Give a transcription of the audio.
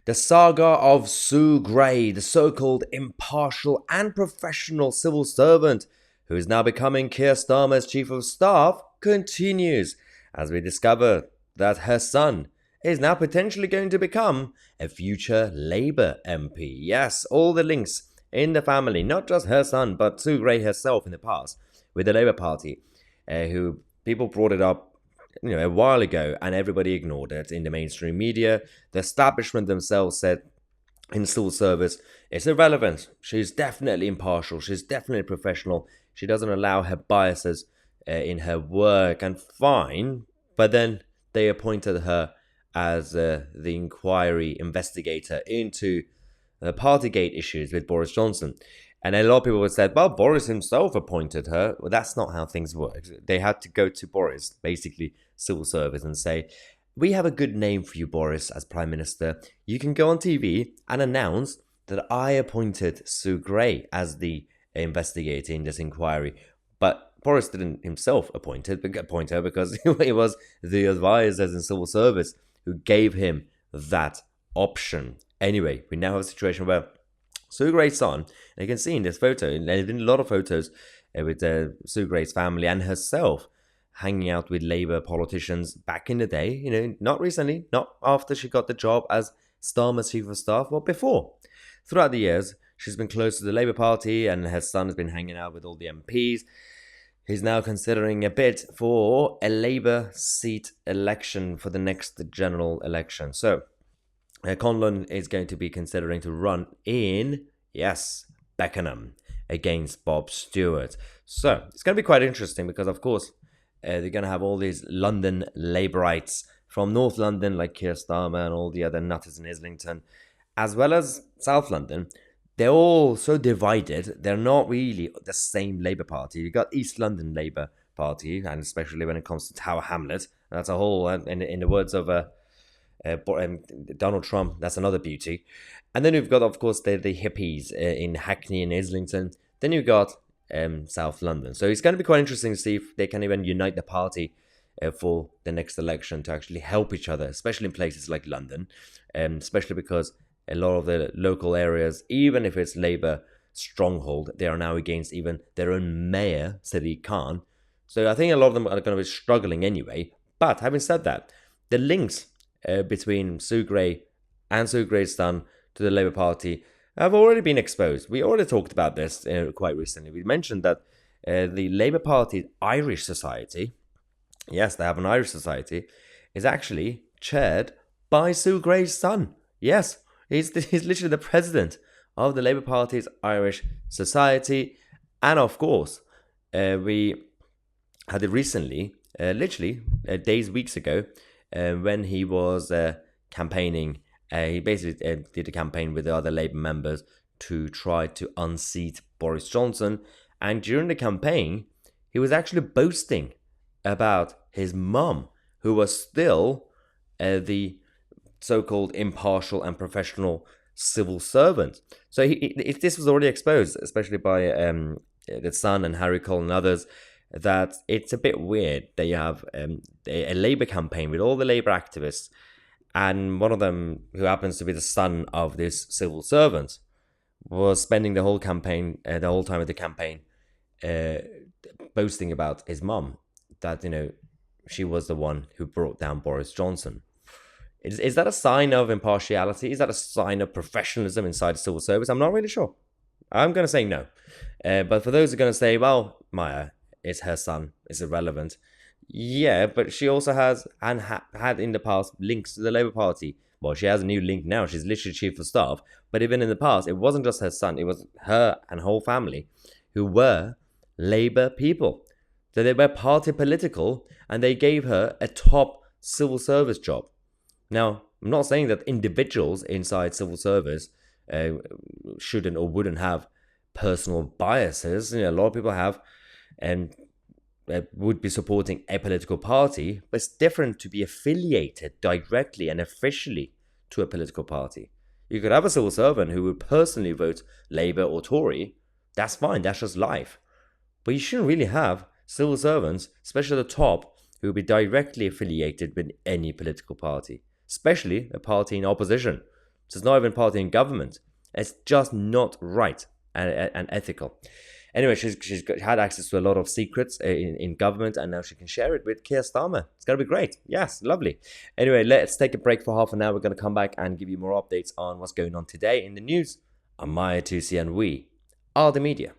The saga of Sue Gray, the so-called impartial and professional civil servant who is now becoming Keir Starmer's chief of staff, continues as we discover that her son is now potentially going to become a future Labour MP. Yes, all the links in the family, not just her son, but Sue Gray herself in the past with the Labour Party, who people brought it up a while ago, and everybody ignored it in the mainstream media. The establishment themselves said in civil service, it's irrelevant. She's definitely impartial. She's definitely professional. She doesn't allow her biases in her work, and fine. But then they appointed her as the inquiry investigator into the Partygate issues with Boris Johnson. And a lot of people would say, well, Boris himself appointed her. Well, that's not how things work. They had to go to Boris, basically civil service, and say, we have a good name for you, Boris, as Prime Minister. You can go on TV and announce that I appointed Sue Gray as the investigator in this inquiry. But Boris didn't himself appoint her because it was the advisors in civil service who gave him that option. Anyway, we now have a situation where Sue Gray's son, and you can see in this photo, and there's been a lot of photos with Sue Gray's family and herself hanging out with Labour politicians back in the day, not recently, not after she got the job as Starmer's chief of staff, but before. Throughout the years, she's been close to the Labour Party, and her son has been hanging out with all the MPs. He's now considering a bid for a Labour seat election for the next general election. So, Conlon is going to be considering to run in, yes, Beckenham against Bob Stewart. So, it's going to be quite interesting because, of course, they're going to have all these London Labourites from North London, like Keir Starmer and all the other nutters in Islington, as well as South London. They're all so divided. They're not really the same Labour Party. You've got East London Labour Party, and especially when it comes to Tower Hamlet. That's a whole, in the words of Donald Trump, that's another beauty. And then you've got, of course, the hippies in Hackney and Islington. Then you've got South London. So it's going to be quite interesting to see if they can even unite the party for the next election to actually help each other, especially in places like London, especially because a lot of the local areas, even if it's Labour stronghold, they are now against even their own mayor, Sadiq Khan. So I think a lot of them are going to be struggling anyway. But having said that, the links between Sue Gray and Sue Gray's son to the Labour Party have already been exposed. We already talked about this quite recently. We mentioned that the Labour Party's Irish Society, yes, they have an Irish Society, is actually chaired by Sue Gray's son. Yes, he's literally the president of the Labour Party's Irish Society. And of course, we had it recently, literally weeks ago, when he was campaigning. He basically did a campaign with the other Labour members to try to unseat Boris Johnson. And during the campaign, he was actually boasting about his mum, who was still the so-called impartial and professional civil servant. So this was already exposed, especially by the Sun and Harry Cole and others, that it's a bit weird that you have a Labour campaign with all the Labour activists, and one of them, who happens to be the son of this civil servant, was spending the whole campaign, the whole time of the campaign, boasting about his mum, that, she was the one who brought down Boris Johnson. Is that a sign of impartiality? Is that a sign of professionalism inside the civil service? I'm not really sure. I'm going to say no. But for those who are going to say, well, Mahyar, it's her son, it's irrelevant. Yeah, but she also has and had in the past links to the Labour Party. Well, she has a new link now. She's literally chief of staff. But even in the past, it wasn't just her son. It was her and whole family who were Labour people. So they were party political, and they gave her a top civil service job. Now, I'm not saying that individuals inside civil service shouldn't or wouldn't have personal biases. A lot of people have, and would be supporting a political party, but it's different to be affiliated directly and officially to a political party. You could have a civil servant who would personally vote Labour or Tory. That's fine, that's just life. But you shouldn't really have civil servants, especially at the top, who would be directly affiliated with any political party, especially a party in opposition. She's not even part in government. It's just not right and ethical. Anyway, she's had access to a lot of secrets in government, and now she can share it with Keir Starmer. It's going to be great. Yes, lovely. Anyway, let's take a break for half an hour. We're going to come back and give you more updates on what's going on today in the news. I'm Mahyar, Tousi, and we are the media.